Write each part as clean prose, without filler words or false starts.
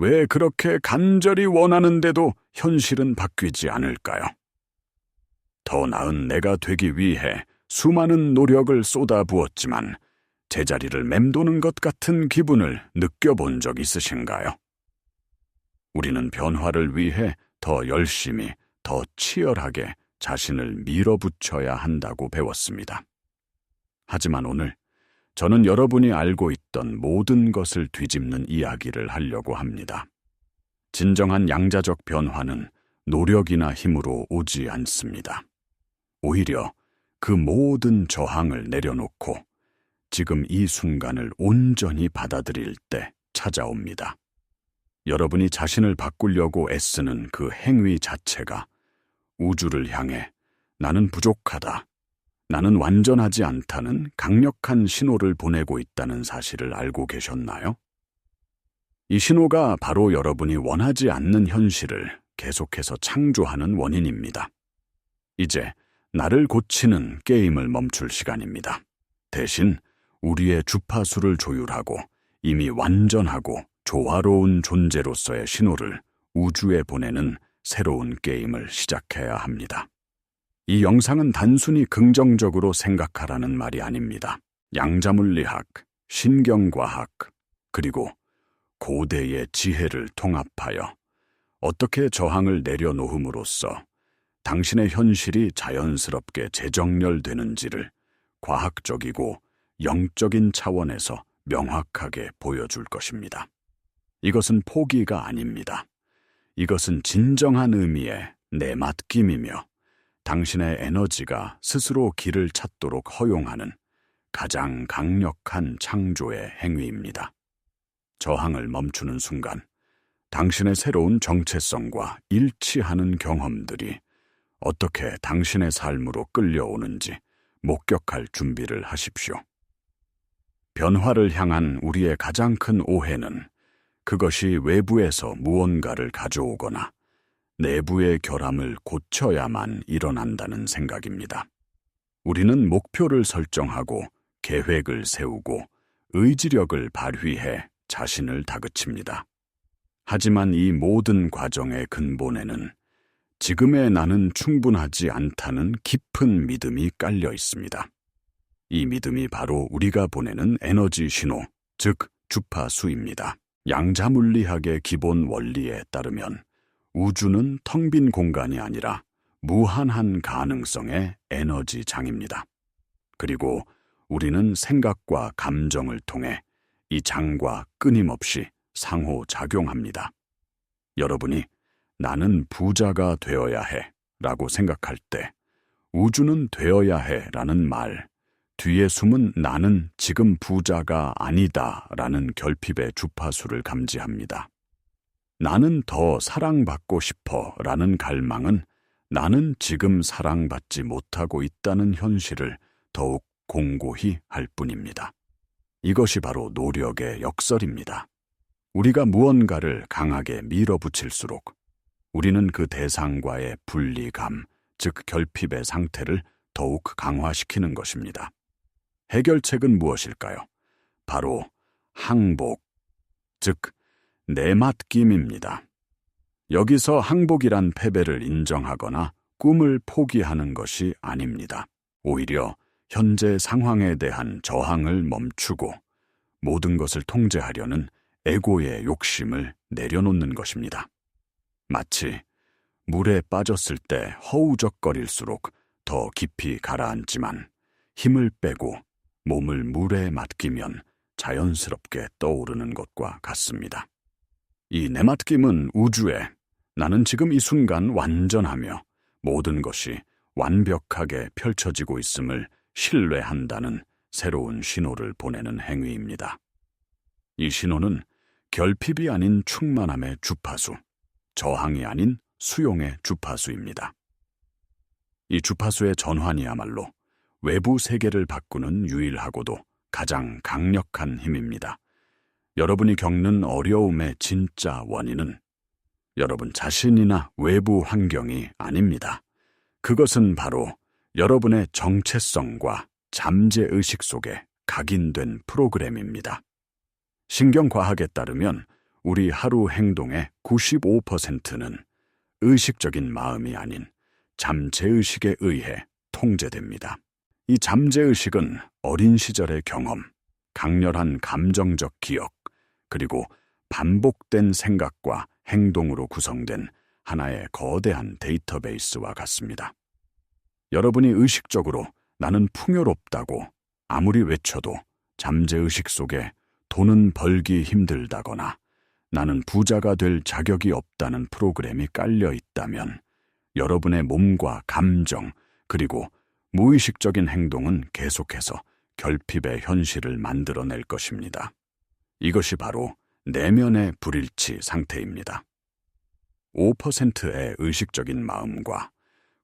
왜 그렇게 간절히 원하는데도 현실은 바뀌지 않을까요? 더 나은 내가 되기 위해 수많은 노력을 쏟아부었지만 제자리를 맴도는 것 같은 기분을 느껴본 적 있으신가요? 우리는 변화를 위해 더 열심히, 더 치열하게 자신을 밀어붙여야 한다고 배웠습니다. 하지만 오늘 저는 여러분이 알고 있던 모든 것을 뒤집는 이야기를 하려고 합니다. 진정한 양자적 변화는 노력이나 힘으로 오지 않습니다. 오히려 그 모든 저항을 내려놓고 지금 이 순간을 온전히 받아들일 때 찾아옵니다. 여러분이 자신을 바꾸려고 애쓰는 그 행위 자체가 우주를 향해 나는 부족하다, 나는 완전하지 않다는 강력한 신호를 보내고 있다는 사실을 알고 계셨나요? 이 신호가 바로 여러분이 원하지 않는 현실을 계속해서 창조하는 원인입니다. 이제 나를 고치는 게임을 멈출 시간입니다. 대신 우리의 주파수를 조율하고 이미 완전하고 조화로운 존재로서의 신호를 우주에 보내는 새로운 게임을 시작해야 합니다. 이 영상은 단순히 긍정적으로 생각하라는 말이 아닙니다. 양자물리학, 신경과학, 그리고 고대의 지혜를 통합하여 어떻게 저항을 내려놓음으로써 당신의 현실이 자연스럽게 재정렬되는지를 과학적이고 영적인 차원에서 명확하게 보여줄 것입니다. 이것은 포기가 아닙니다. 이것은 진정한 의미의 내맡김이며 당신의 에너지가 스스로 길을 찾도록 허용하는 가장 강력한 창조의 행위입니다. 저항을 멈추는 순간 당신의 새로운 정체성과 일치하는 경험들이 어떻게 당신의 삶으로 끌려오는지 목격할 준비를 하십시오. 변화를 향한 우리의 가장 큰 오해는 그것이 외부에서 무언가를 가져오거나 내부의 결함을 고쳐야만 일어난다는 생각입니다. 우리는 목표를 설정하고 계획을 세우고 의지력을 발휘해 자신을 다그칩니다. 하지만 이 모든 과정의 근본에는 지금의 나는 충분하지 않다는 깊은 믿음이 깔려 있습니다. 이 믿음이 바로 우리가 보내는 에너지 신호, 즉 주파수입니다. 양자물리학의 기본 원리에 따르면 우주는 텅 빈 공간이 아니라 무한한 가능성의 에너지장입니다. 그리고 우리는 생각과 감정을 통해 이 장과 끊임없이 상호작용합니다. 여러분이 나는 부자가 되어야 해 라고 생각할 때 우주는 되어야 해 라는 말, 뒤에 숨은 나는 지금 부자가 아니다 라는 결핍의 주파수를 감지합니다. 나는 더 사랑받고 싶어 라는 갈망은 나는 지금 사랑받지 못하고 있다는 현실을 더욱 공고히 할 뿐입니다. 이것이 바로 노력의 역설입니다. 우리가 무언가를 강하게 밀어붙일수록 우리는 그 대상과의 분리감, 즉 결핍의 상태를 더욱 강화시키는 것입니다. 해결책은 무엇일까요? 바로 항복, 즉 내맡김입니다. 여기서 항복이란 패배를 인정하거나 꿈을 포기하는 것이 아닙니다. 오히려 현재 상황에 대한 저항을 멈추고 모든 것을 통제하려는 에고의 욕심을 내려놓는 것입니다. 마치 물에 빠졌을 때 허우적거릴수록 더 깊이 가라앉지만 힘을 빼고 몸을 물에 맡기면 자연스럽게 떠오르는 것과 같습니다. 이 내맡김은 우주에 나는 지금 이 순간 완전하며 모든 것이 완벽하게 펼쳐지고 있음을 신뢰한다는 새로운 신호를 보내는 행위입니다. 이 신호는 결핍이 아닌 충만함의 주파수, 저항이 아닌 수용의 주파수입니다. 이 주파수의 전환이야말로 외부 세계를 바꾸는 유일하고도 가장 강력한 힘입니다. 여러분이 겪는 어려움의 진짜 원인은 여러분 자신이나 외부 환경이 아닙니다. 그것은 바로 여러분의 정체성과 잠재의식 속에 각인된 프로그램입니다. 신경과학에 따르면 우리 하루 행동의 95%는 의식적인 마음이 아닌 잠재의식에 의해 통제됩니다. 이 잠재의식은 어린 시절의 경험, 강렬한 감정적 기억, 그리고 반복된 생각과 행동으로 구성된 하나의 거대한 데이터베이스와 같습니다. 여러분이 의식적으로 나는 풍요롭다고 아무리 외쳐도 잠재의식 속에 돈은 벌기 힘들다거나 나는 부자가 될 자격이 없다는 프로그램이 깔려 있다면 여러분의 몸과 감정 그리고 무의식적인 행동은 계속해서 결핍의 현실을 만들어낼 것입니다. 이것이 바로 내면의 불일치 상태입니다. 5%의 의식적인 마음과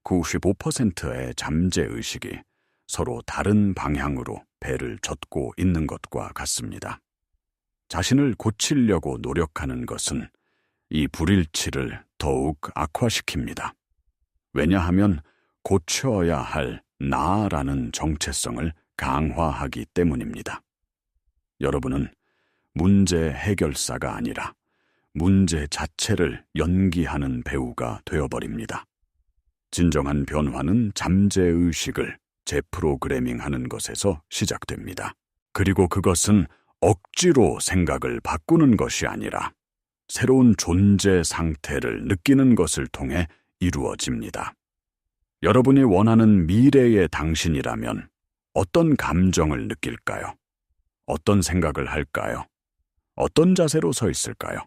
95%의 잠재의식이 서로 다른 방향으로 배를 젓고 있는 것과 같습니다. 자신을 고치려고 노력하는 것은 이 불일치를 더욱 악화시킵니다. 왜냐하면 고쳐야 할 나라는 정체성을 강화하기 때문입니다. 여러분은 문제 해결사가 아니라 문제 자체를 연기하는 배우가 되어버립니다. 진정한 변화는 잠재의식을 재프로그래밍하는 것에서 시작됩니다. 그리고 그것은 억지로 생각을 바꾸는 것이 아니라 새로운 존재 상태를 느끼는 것을 통해 이루어집니다. 여러분이 원하는 미래의 당신이라면 어떤 감정을 느낄까요? 어떤 생각을 할까요? 어떤 자세로 서 있을까요?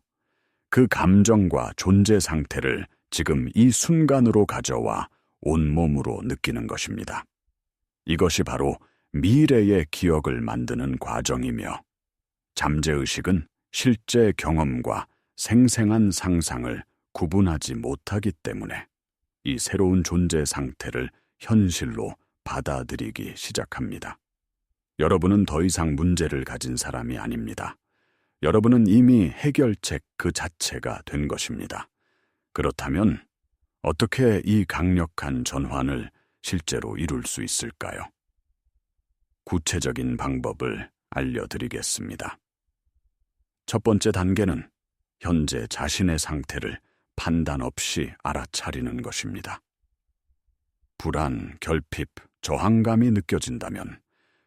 그 감정과 존재 상태를 지금 이 순간으로 가져와 온몸으로 느끼는 것입니다. 이것이 바로 미래의 기억을 만드는 과정이며 잠재의식은 실제 경험과 생생한 상상을 구분하지 못하기 때문에 이 새로운 존재 상태를 현실로 받아들이기 시작합니다. 여러분은 더 이상 문제를 가진 사람이 아닙니다. 여러분은 이미 해결책 그 자체가 된 것입니다. 그렇다면 어떻게 이 강력한 전환을 실제로 이룰 수 있을까요? 구체적인 방법을 알려드리겠습니다. 첫 번째 단계는 현재 자신의 상태를 판단 없이 알아차리는 것입니다. 불안, 결핍, 저항감이 느껴진다면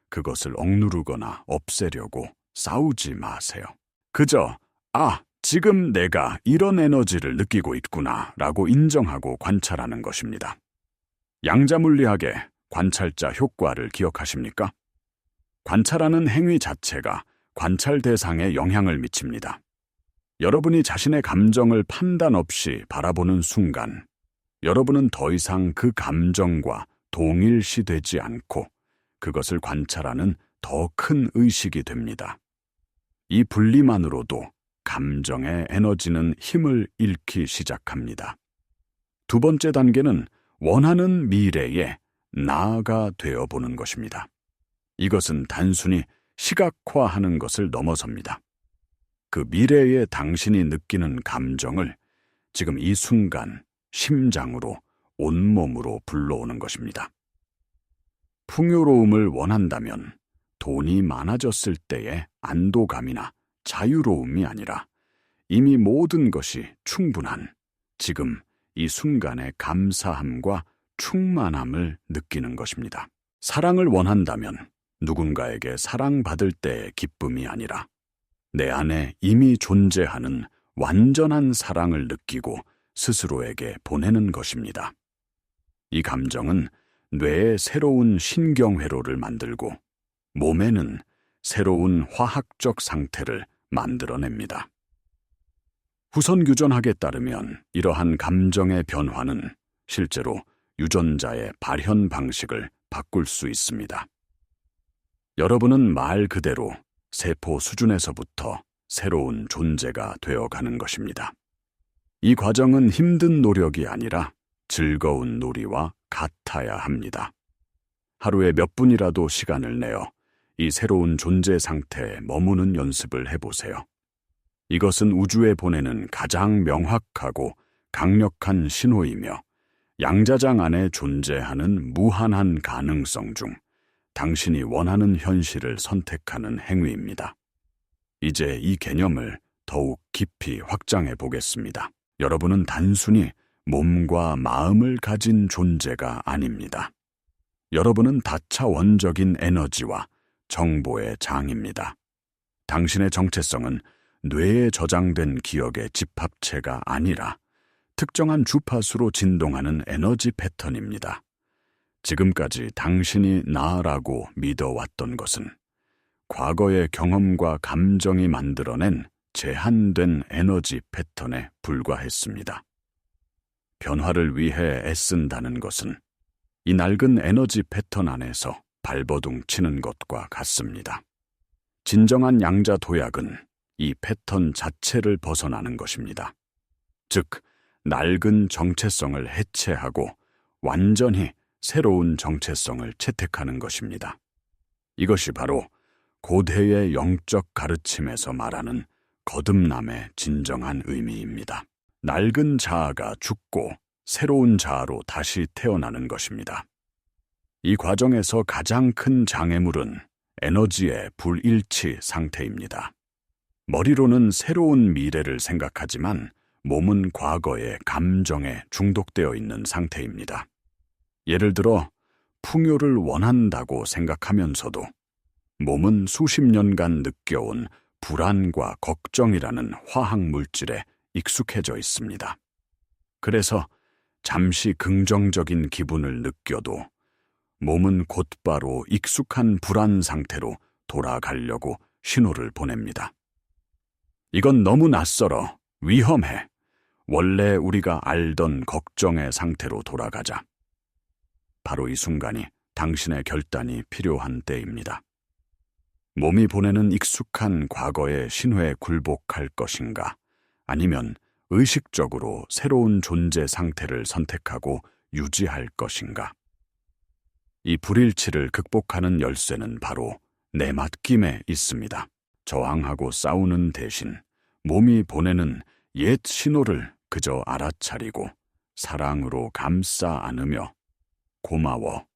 그것을 억누르거나 없애려고 싸우지 마세요. 그저 지금 내가 이런 에너지를 느끼고 있구나 라고 인정하고 관찰하는 것입니다. 양자물리학의 관찰자 효과를 기억하십니까? 관찰하는 행위 자체가 관찰 대상에 영향을 미칩니다. 여러분이 자신의 감정을 판단 없이 바라보는 순간, 여러분은 더 이상 그 감정과 동일시되지 않고 그것을 관찰하는 더 큰 의식이 됩니다. 이 분리만으로도 감정의 에너지는 힘을 잃기 시작합니다. 두 번째 단계는 원하는 미래에 나가 되어보는 것입니다. 이것은 단순히 시각화하는 것을 넘어섭니다. 그 미래의 당신이 느끼는 감정을 지금 이 순간 심장으로 온몸으로 불러오는 것입니다. 풍요로움을 원한다면 돈이 많아졌을 때의 안도감이나 자유로움이 아니라 이미 모든 것이 충분한 지금 이 순간의 감사함과 충만함을 느끼는 것입니다. 사랑을 원한다면 누군가에게 사랑받을 때의 기쁨이 아니라 내 안에 이미 존재하는 완전한 사랑을 느끼고 스스로에게 보내는 것입니다. 이 감정은 뇌에 새로운 신경회로를 만들고 몸에는 새로운 화학적 상태를 만들어냅니다. 후선 유전학에 따르면 이러한 감정의 변화는 실제로 유전자의 발현 방식을 바꿀 수 있습니다. 여러분은 말 그대로 세포 수준에서부터 새로운 존재가 되어가는 것입니다. 이 과정은 힘든 노력이 아니라 즐거운 놀이와 같아야 합니다. 하루에 몇 분이라도 시간을 내어 이 새로운 존재 상태에 머무는 연습을 해보세요. 이것은 우주에 보내는 가장 명확하고 강력한 신호이며 양자장 안에 존재하는 무한한 가능성 중 당신이 원하는 현실을 선택하는 행위입니다. 이제 이 개념을 더욱 깊이 확장해 보겠습니다. 여러분은 단순히 몸과 마음을 가진 존재가 아닙니다. 여러분은 다차원적인 에너지와 정보의 장입니다. 당신의 정체성은 뇌에 저장된 기억의 집합체가 아니라 특정한 주파수로 진동하는 에너지 패턴입니다. 지금까지 당신이 나라고 믿어왔던 것은 과거의 경험과 감정이 만들어낸 제한된 에너지 패턴에 불과했습니다. 변화를 위해 애쓴다는 것은 이 낡은 에너지 패턴 안에서 발버둥 치는 것과 같습니다. 진정한 양자 도약은 이 패턴 자체를 벗어나는 것입니다. 즉, 낡은 정체성을 해체하고 완전히 새로운 정체성을 채택하는 것입니다. 이것이 바로 고대의 영적 가르침에서 말하는 거듭남의 진정한 의미입니다. 낡은 자아가 죽고 새로운 자아로 다시 태어나는 것입니다. 이 과정에서 가장 큰 장애물은 에너지의 불일치 상태입니다. 머리로는 새로운 미래를 생각하지만 몸은 과거의 감정에 중독되어 있는 상태입니다. 예를 들어 풍요를 원한다고 생각하면서도 몸은 수십 년간 느껴온 불안과 걱정이라는 화학 물질에 익숙해져 있습니다. 그래서 잠시 긍정적인 기분을 느껴도 몸은 곧바로 익숙한 불안 상태로 돌아가려고 신호를 보냅니다. 이건 너무 낯설어, 위험해. 원래 우리가 알던 걱정의 상태로 돌아가자. 바로 이 순간이 당신의 결단이 필요한 때입니다. 몸이 보내는 익숙한 과거의 신호에 굴복할 것인가, 아니면 의식적으로 새로운 존재 상태를 선택하고 유지할 것인가. 이 불일치를 극복하는 열쇠는 바로 내 맡김에 있습니다. 저항하고 싸우는 대신 몸이 보내는 옛 신호를 그저 알아차리고 사랑으로 감싸 안으며 고마워.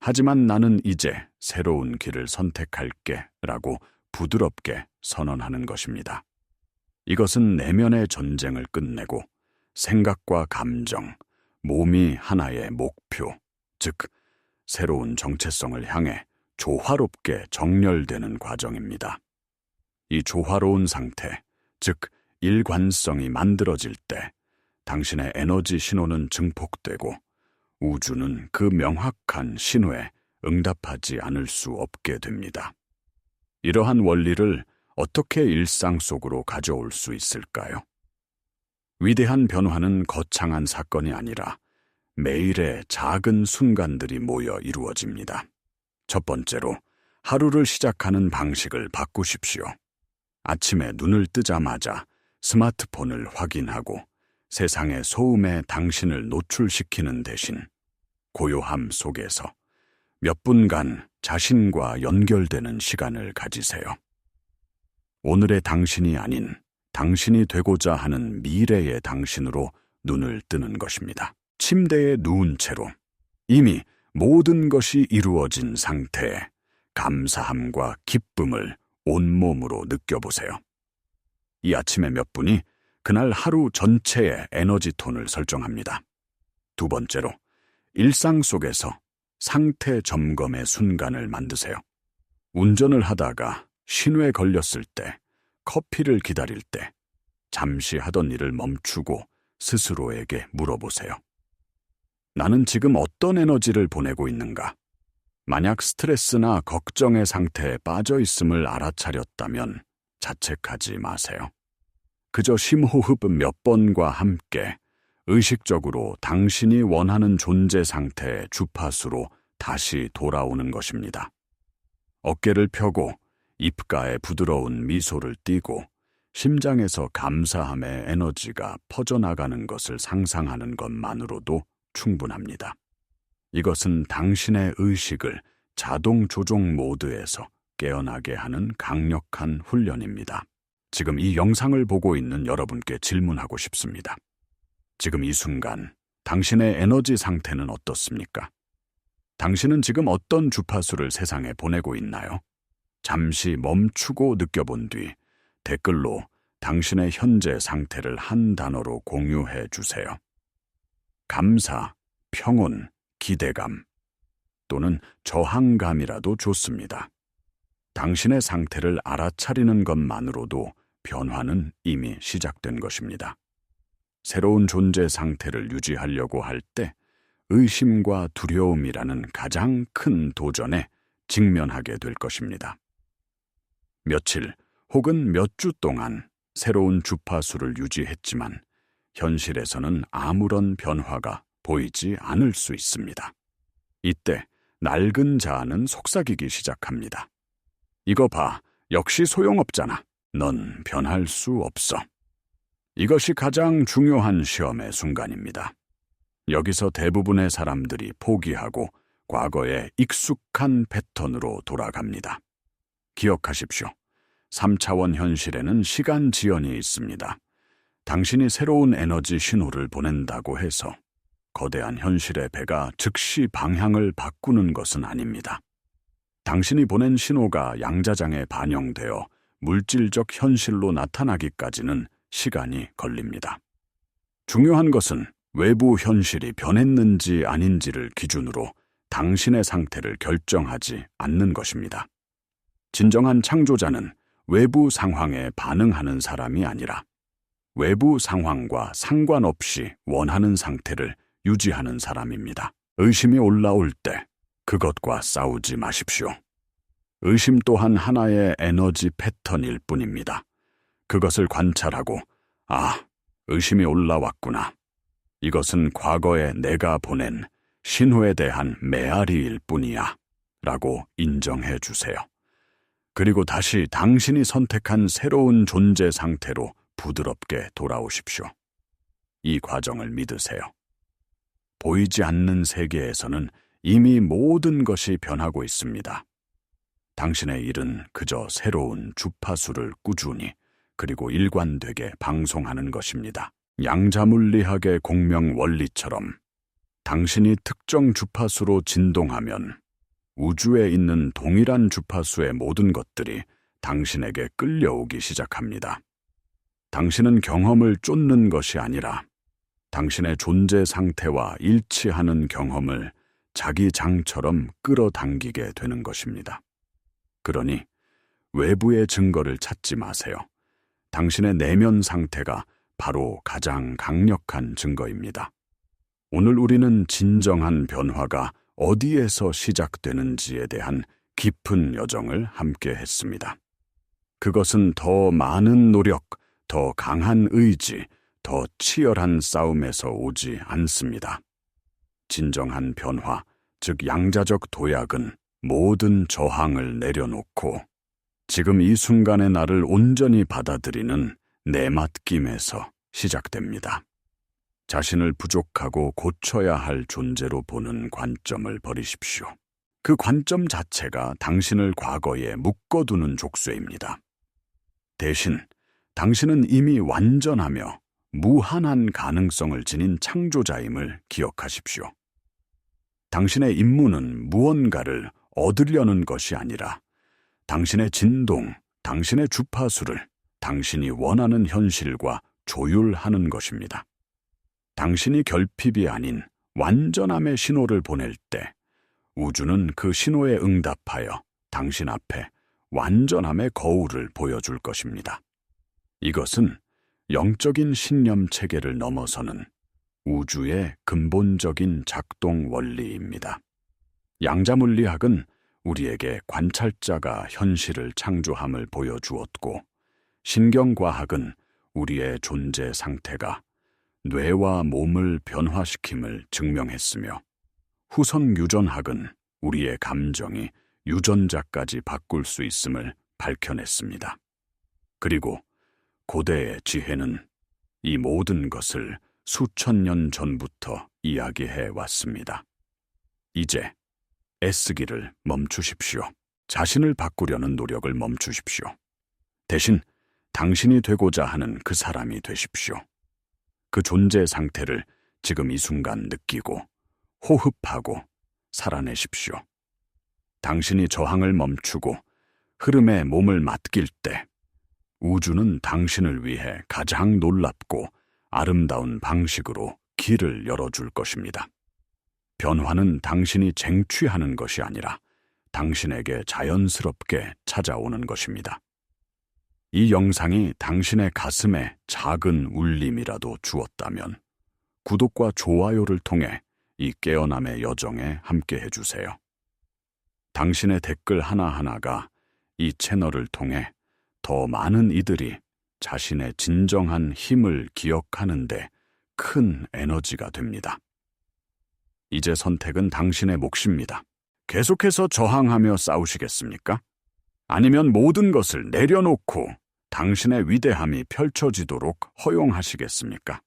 하지만 나는 이제 새로운 길을 선택할게 라고 부드럽게 선언하는 것입니다. 이것은 내면의 전쟁을 끝내고 생각과 감정, 몸이 하나의 목표, 즉 새로운 정체성을 향해 조화롭게 정렬되는 과정입니다. 이 조화로운 상태, 즉 일관성이 만들어질 때 당신의 에너지 신호는 증폭되고 우주는 그 명확한 신호에 응답하지 않을 수 없게 됩니다. 이러한 원리를 어떻게 일상 속으로 가져올 수 있을까요? 위대한 변화는 거창한 사건이 아니라 매일의 작은 순간들이 모여 이루어집니다. 첫 번째로, 하루를 시작하는 방식을 바꾸십시오. 아침에 눈을 뜨자마자 스마트폰을 확인하고 세상의 소음에 당신을 노출시키는 대신 고요함 속에서 몇 분간 자신과 연결되는 시간을 가지세요. 오늘의 당신이 아닌 당신이 되고자 하는 미래의 당신으로 눈을 뜨는 것입니다. 침대에 누운 채로 이미 모든 것이 이루어진 상태에 감사함과 기쁨을 온몸으로 느껴보세요. 이 아침의 몇 분이 그날 하루 전체의 에너지 톤을 설정합니다. 두 번째로, 일상 속에서 상태 점검의 순간을 만드세요. 운전을 하다가 신호에 걸렸을 때, 커피를 기다릴 때, 잠시 하던 일을 멈추고 스스로에게 물어보세요. 나는 지금 어떤 에너지를 보내고 있는가? 만약 스트레스나 걱정의 상태에 빠져 있음을 알아차렸다면 자책하지 마세요. 그저 심호흡 몇 번과 함께 의식적으로 당신이 원하는 존재 상태의 주파수로 다시 돌아오는 것입니다. 어깨를 펴고 입가에 부드러운 미소를 띠고 심장에서 감사함의 에너지가 퍼져나가는 것을 상상하는 것만으로도 충분합니다. 이것은 당신의 의식을 자동 조종 모드에서 깨어나게 하는 강력한 훈련입니다. 지금 이 영상을 보고 있는 여러분께 질문하고 싶습니다. 지금 이 순간 당신의 에너지 상태는 어떻습니까? 당신은 지금 어떤 주파수를 세상에 보내고 있나요? 잠시 멈추고 느껴본 뒤 댓글로 당신의 현재 상태를 한 단어로 공유해 주세요. 감사, 평온, 기대감 또는 저항감이라도 좋습니다. 당신의 상태를 알아차리는 것만으로도 변화는 이미 시작된 것입니다. 새로운 존재 상태를 유지하려고 할 때 의심과 두려움이라는 가장 큰 도전에 직면하게 될 것입니다. 며칠 혹은 몇 주 동안 새로운 주파수를 유지했지만 현실에서는 아무런 변화가 보이지 않을 수 있습니다. 이때 낡은 자아는 속삭이기 시작합니다. 이거 봐, 역시 소용없잖아. 넌 변할 수 없어. 이것이 가장 중요한 시험의 순간입니다. 여기서 대부분의 사람들이 포기하고 과거의 익숙한 패턴으로 돌아갑니다. 기억하십시오. 3차원 현실에는 시간 지연이 있습니다. 당신이 새로운 에너지 신호를 보낸다고 해서 거대한 현실의 배가 즉시 방향을 바꾸는 것은 아닙니다. 당신이 보낸 신호가 양자장에 반영되어 물질적 현실로 나타나기까지는 시간이 걸립니다. 중요한 것은 외부 현실이 변했는지 아닌지를 기준으로 당신의 상태를 결정하지 않는 것입니다. 진정한 창조자는 외부 상황에 반응하는 사람이 아니라 외부 상황과 상관없이 원하는 상태를 유지하는 사람입니다. 의심이 올라올 때 그것과 싸우지 마십시오. 의심 또한 하나의 에너지 패턴일 뿐입니다. 그것을 관찰하고, 의심이 올라왔구나. 이것은 과거에 내가 보낸 신호에 대한 메아리일 뿐이야. 라고 인정해 주세요. 그리고 다시 당신이 선택한 새로운 존재 상태로 부드럽게 돌아오십시오. 이 과정을 믿으세요. 보이지 않는 세계에서는 이미 모든 것이 변하고 있습니다. 당신의 일은 그저 새로운 주파수를 꾸준히 그리고 일관되게 방송하는 것입니다. 양자물리학의 공명 원리처럼 당신이 특정 주파수로 진동하면 우주에 있는 동일한 주파수의 모든 것들이 당신에게 끌려오기 시작합니다. 당신은 경험을 쫓는 것이 아니라 당신의 존재 상태와 일치하는 경험을 자기 장처럼 끌어당기게 되는 것입니다. 그러니 외부의 증거를 찾지 마세요. 당신의 내면 상태가 바로 가장 강력한 증거입니다. 오늘 우리는 진정한 변화가 어디에서 시작되는지에 대한 깊은 여정을 함께 했습니다. 그것은 더 많은 노력, 더 강한 의지, 더 치열한 싸움에서 오지 않습니다. 진정한 변화, 즉 양자적 도약은 모든 저항을 내려놓고 지금 이 순간의 나를 온전히 받아들이는 내맡김에서 시작됩니다. 자신을 부족하고 고쳐야 할 존재로 보는 관점을 버리십시오. 그 관점 자체가 당신을 과거에 묶어두는 족쇄입니다. 대신 당신은 이미 완전하며 무한한 가능성을 지닌 창조자임을 기억하십시오. 당신의 임무는 무언가를 얻으려는 것이 아니라 당신의 진동, 당신의 주파수를 당신이 원하는 현실과 조율하는 것입니다. 당신이 결핍이 아닌 완전함의 신호를 보낼 때 우주는 그 신호에 응답하여 당신 앞에 완전함의 거울을 보여줄 것입니다. 이것은 영적인 신념 체계를 넘어서는 우주의 근본적인 작동 원리입니다. 양자물리학은 우리에게 관찰자가 현실을 창조함을 보여주었고, 신경과학은 우리의 존재 상태가 뇌와 몸을 변화시킴을 증명했으며, 후성 유전학은 우리의 감정이 유전자까지 바꿀 수 있음을 밝혀냈습니다. 그리고 고대의 지혜는 이 모든 것을 수천 년 전부터 이야기해 왔습니다. 이제 애쓰기를 멈추십시오. 자신을 바꾸려는 노력을 멈추십시오. 대신 당신이 되고자 하는 그 사람이 되십시오. 그 존재 상태를 지금 이 순간 느끼고 호흡하고 살아내십시오. 당신이 저항을 멈추고 흐름에 몸을 맡길 때 우주는 당신을 위해 가장 놀랍고 아름다운 방식으로 길을 열어줄 것입니다. 변화는 당신이 쟁취하는 것이 아니라 당신에게 자연스럽게 찾아오는 것입니다. 이 영상이 당신의 가슴에 작은 울림이라도 주었다면 구독과 좋아요를 통해 이 깨어남의 여정에 함께 해주세요. 당신의 댓글 하나하나가 이 채널을 통해 더 많은 이들이 자신의 진정한 힘을 기억하는 데 큰 에너지가 됩니다. 이제 선택은 당신의 몫입니다. 계속해서 저항하며 싸우시겠습니까? 아니면 모든 것을 내려놓고 당신의 위대함이 펼쳐지도록 허용하시겠습니까?